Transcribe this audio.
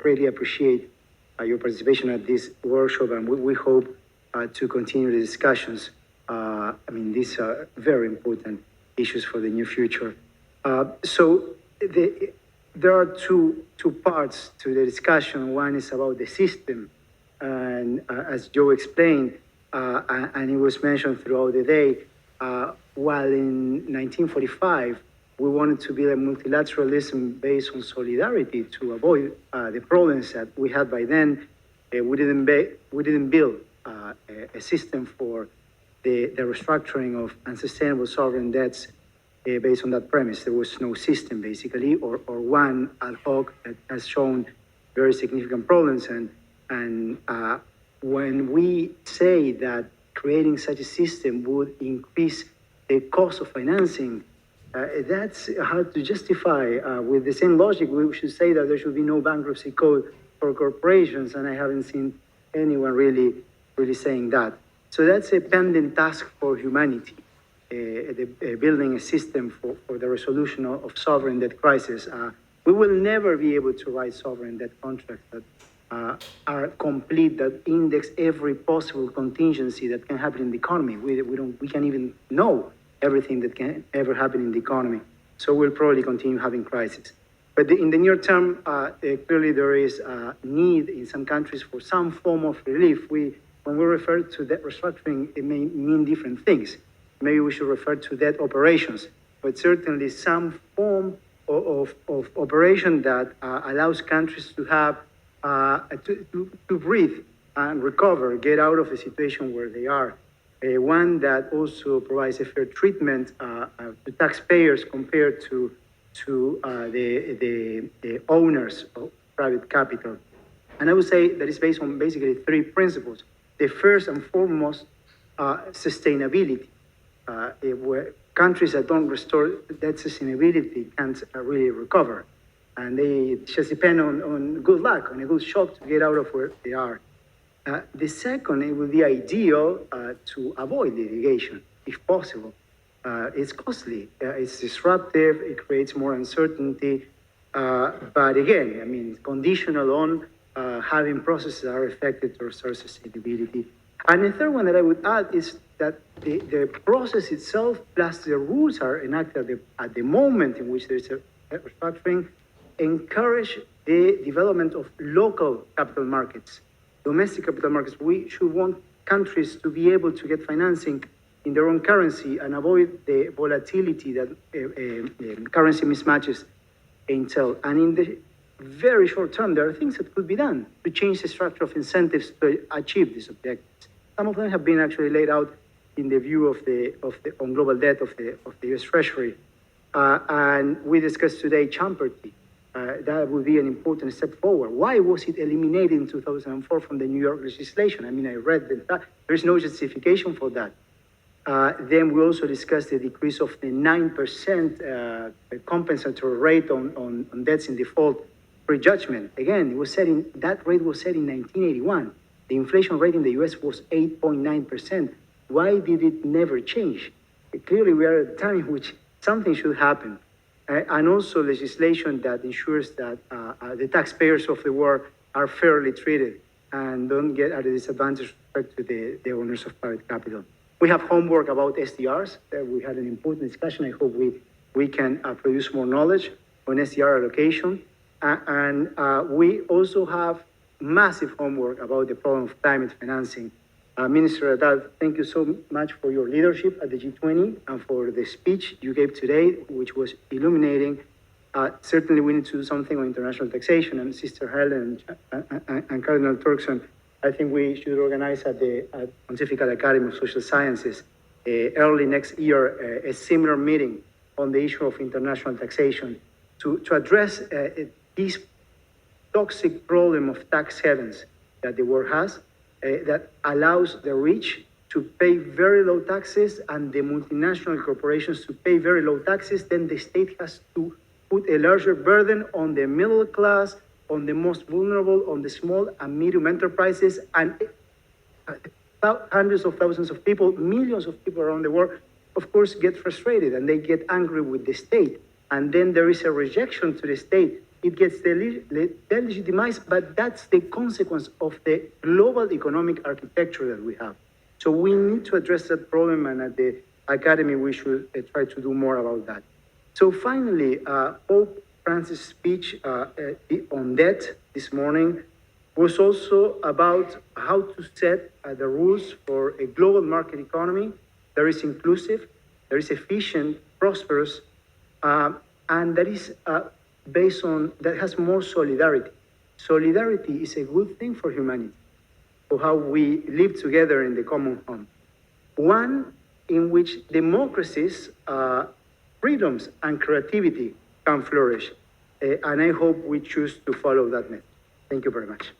greatly appreciate your participation at this workshop, and we hope to continue the discussions. These are very important issues for the near future. There are two parts to the discussion. One is about the system, and as Joe explained, and it was mentioned throughout the day, while in 1945, we wanted to build a multilateralism based on solidarity to avoid the problems that we had by then. We didn't build a system for the restructuring of unsustainable sovereign debts based on that premise. There was no system, basically, or one ad hoc that has shown very significant problems. And when we say that creating such a system would increase the cost of financing, that's hard to justify. With the same logic, we should say that there should be no bankruptcy code for corporations, and I haven't seen anyone really saying that. So that's a pending task for humanity, building a system for the resolution of sovereign debt crisis. We will never be able to write sovereign debt contracts that are complete, that index every possible contingency that can happen in the economy. We can't even know everything that can ever happen in the economy. So we'll probably continue having crises. But in the near term, clearly there is a need in some countries for some form of relief. When we refer to debt restructuring, it may mean different things. Maybe we should refer to debt operations, but certainly some form of operation that allows countries to have to breathe and recover, get out of the situation where they are. One that also provides a fair treatment to taxpayers compared to the owners of private capital. And I would say that it's based on basically three principles. The first and foremost, sustainability. Where countries that don't restore that sustainability can't really recover. And they just depend on good luck, on a good shot to get out of where they are. The second, it would be ideal to avoid litigation, if possible. It's costly, it's disruptive, it creates more uncertainty. But again, conditional on having processes that are effective to restore sustainability. And the third one that I would add is that the process itself, plus the rules are enacted at the moment in which there's a restructuring, encourage the development of local capital markets, domestic capital markets. We should want countries to be able to get financing in their own currency and avoid the volatility that currency mismatches entail. And in the very short term, there are things that could be done to change the structure of incentives to achieve these objectives. Some of them have been actually laid out in the view of the on global debt of the U.S. Treasury, and we discussed today champerty. That would be an important step forward. Why was it eliminated in 2004 from the New York legislation? I read that there's no justification for that. Then we also discussed the decrease of the 9% compensatory rate on debts in default pre-judgment. Again, that rate was set in 1981. The inflation rate in the US was 8.9%. Why did it never change? Clearly, we are at a time in which something should happen. And also legislation that ensures that the taxpayers of the world are fairly treated and don't get at a disadvantage with respect to the owners of private capital. We have homework about SDRs. We had an important discussion. I hope we can produce more knowledge on SDR allocation. And we also have massive homework about the problem of climate financing. Minister Haddad, thank you so much for your leadership at the G20 and for the speech you gave today, which was illuminating. Certainly we need to do something on international taxation, and Sister Helen and Cardinal Turkson, I think we should organize at the Pontifical Academy of Social Sciences early next year a similar meeting on the issue of international taxation to address this toxic problem of tax havens that the world has, that allows the rich to pay very low taxes and the multinational corporations to pay very low taxes. Then the state has to put a larger burden on the middle class, on the most vulnerable, on the small and medium enterprises, and hundreds of thousands of people, millions of people around the world, of course, get frustrated and they get angry with the state. And then there is a rejection to the state it gets delegitimized, but that's the consequence of the global economic architecture that we have. So we need to address that problem, and at the Academy, we should try to do more about that. So finally, Pope Francis' speech on debt this morning was also about how to set the rules for a global market economy that is inclusive, that is efficient, prosperous, and that is based on, that has more solidarity. Solidarity is a good thing for humanity, for how we live together in the common home. One in which democracies, freedoms, and creativity can flourish. And I hope we choose to follow that method. Thank you very much.